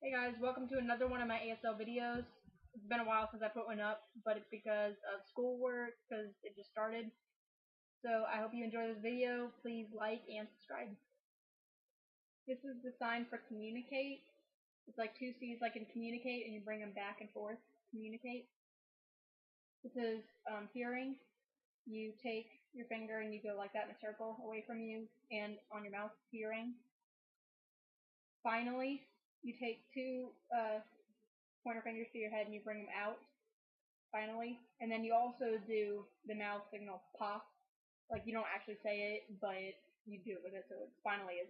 Hey guys, welcome to another one of my ASL videos. It's been a while since I put one up, but it's because of schoolwork, because it just started. So I hope you enjoy this video. Please like and subscribe. This is the sign for communicate. It's like two C's like in communicate, and you bring them back and forth. Communicate. This is hearing. You take your finger and you go like that in a circle away from you and on your mouth. Hearing. Finally, you take two pointer fingers to your head and you bring them out. Finally. And then you also do the mouth signal pop. Like you don't actually say it, but you do it with it, so it's finally is.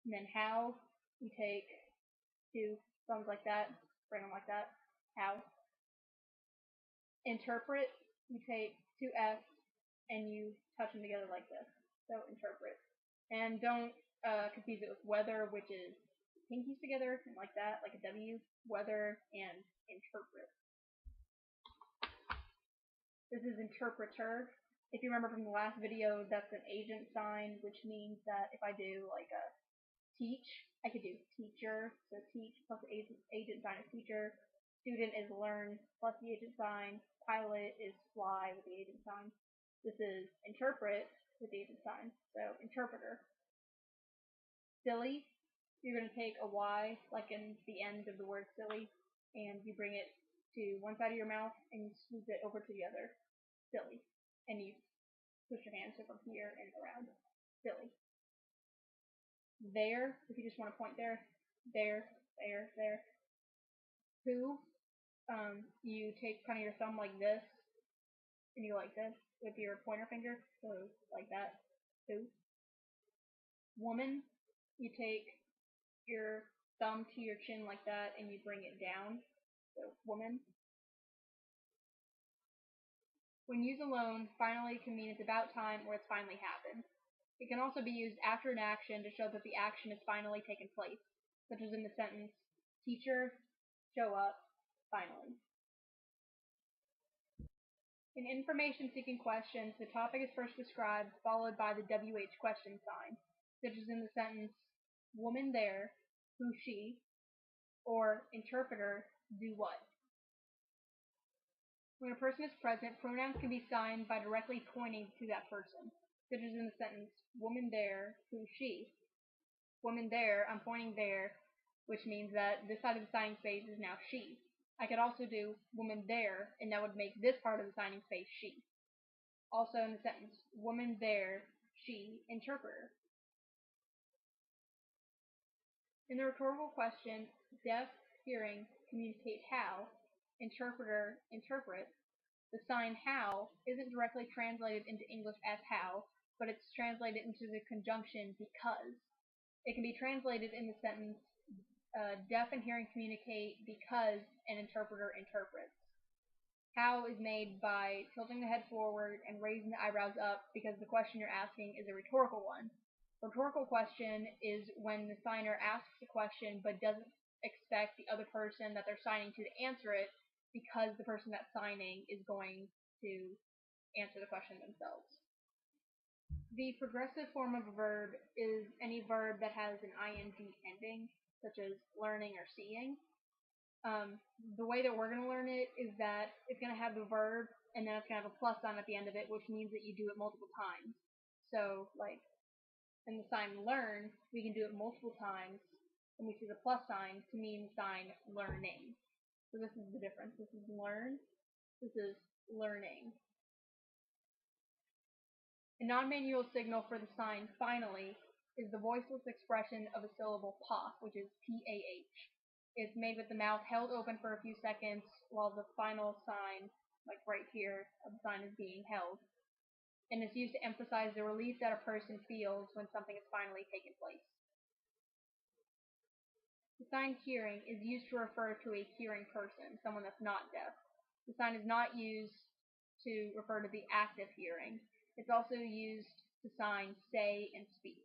And then how, you take two thumbs like that, bring them like that. How. Interpret, you take two F's and you touch them together like this. So interpret. And don't confuse it with weather, which is pinkies together and like that, like a W. Weather and interpret. This is interpreter. If you remember from the last video, that's an agent sign, which means that if I do like a teach, I could do teacher. So teach plus the agent sign is teacher. Student is learn plus the agent sign. Pilot is fly with the agent sign. This is interpret with the agent sign. So interpreter. Silly, you're going to take a Y, like in the end of the word silly, and you bring it to one side of your mouth and you swoop it over to the other. Silly. And you push your hands from here and around. Silly. There, if you just want to point there. There, there, there. Who, you take kind of your thumb like this, and you like this with your pointer finger, so like that. Who. Woman, you take your thumb to your chin like that, and you bring it down. So woman. When used alone, finally can mean it's about time or it's finally happened. It can also be used after an action to show that the action has finally taken place, such as in the sentence, teacher, show up, finally. In information-seeking questions, the topic is first described, followed by the WH question sign, such as in the sentence, woman there, who she, or interpreter, do what. When a person is present, pronouns can be signed by directly pointing to that person, such as in the sentence, woman there, who she. Woman there, I'm pointing there, which means that this side of the signing space is now she. I could also do woman there, and that would make this part of the signing space she. Also in the sentence, woman there, she, interpreter. In the rhetorical question, deaf, hearing, communicate how, interpreter, interpret, the sign how isn't directly translated into English as how, but it's translated into the conjunction because. It can be translated in the sentence, deaf and hearing communicate because an interpreter interprets. How is made by tilting the head forward and raising the eyebrows up because the question you're asking is a rhetorical one. A rhetorical question is when the signer asks a question but doesn't expect the other person that they're signing to answer it because the person that's signing is going to answer the question themselves. The progressive form of a verb is any verb that has an ing ending, such as learning or seeing. The way that we're going to learn it is that it's going to have the verb and then it's going to have a plus sign at the end of it, which means that you do it multiple times. So, like, in the sign learn, we can do it multiple times, and we see the plus sign to mean the sign learning. So this is the difference. This is learn. This is learning. A non-manual signal for the sign finally is the voiceless expression of a syllable pah, which is P-A-H. It's made with the mouth held open for a few seconds while the final sign, like right here, of the sign is being held. And it's used to emphasize the relief that a person feels when something has finally taken place. The sign hearing is used to refer to a hearing person, someone that's not deaf. The sign is not used to refer to the act of hearing. It's also used to sign say and speak.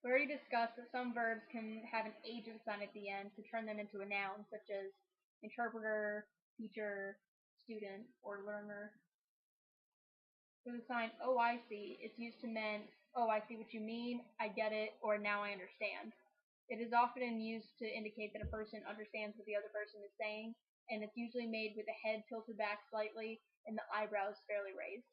We already discussed that some verbs can have an agent sign at the end to turn them into a noun, such as interpreter, teacher, student, or learner. For the sign OIC, it's used to mean "Oh, I see what you mean, I get it," or "now I understand." It is often used to indicate that a person understands what the other person is saying, and it's usually made with the head tilted back slightly and the eyebrows fairly raised.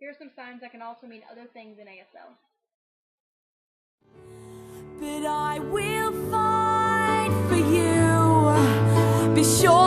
Here are some signs that can also mean other things in ASL. But I will fight for you. Be sure